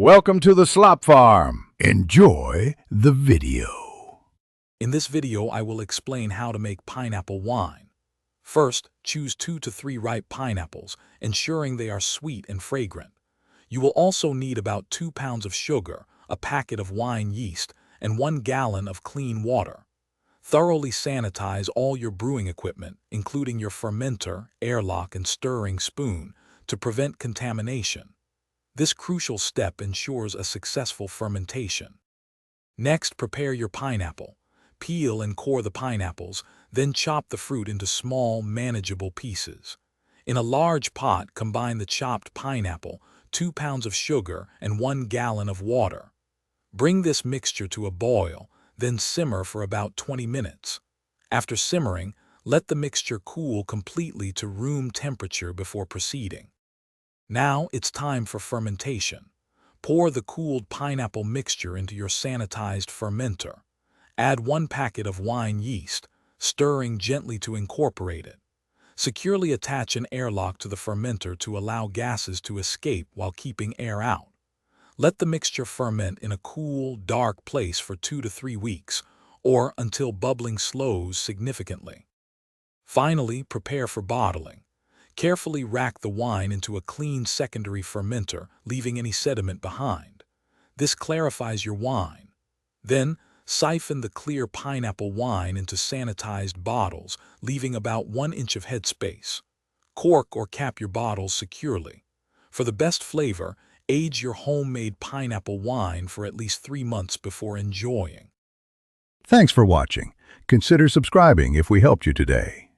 Welcome to the Slop Farm. Enjoy the video. In this video, I will explain how to make pineapple wine. First, choose 2 to 3 ripe pineapples, ensuring they are sweet and fragrant. You will also need about 2 pounds of sugar, a packet of wine yeast, and 1 gallon of clean water. Thoroughly sanitize all your brewing equipment, including your fermenter, airlock, and stirring spoon, to prevent contamination. This crucial step ensures a successful fermentation. Next, prepare your pineapple. Peel and core the pineapples, then chop the fruit into small, manageable pieces. In a large pot, combine the chopped pineapple, 2 pounds of sugar, and 1 gallon of water. Bring this mixture to a boil, then simmer for about 20 minutes. After simmering, let the mixture cool completely to room temperature before proceeding. Now it's time for fermentation. Pour the cooled pineapple mixture into your sanitized fermenter. Add 1 packet of wine yeast, stirring gently to incorporate it. Securely attach an airlock to the fermenter to allow gases to escape while keeping air out. Let the mixture ferment in a cool, dark place for 2 to 3 weeks, or until bubbling slows significantly. Finally, prepare for bottling. Carefully rack the wine into a clean secondary fermenter, leaving any sediment behind. This clarifies your wine. Then, siphon the clear pineapple wine into sanitized bottles, leaving about 1 inch of headspace. Cork or cap your bottles securely. For the best flavor, age your homemade pineapple wine for at least 3 months before enjoying. Thanks for watching. Consider subscribing if we helped you today.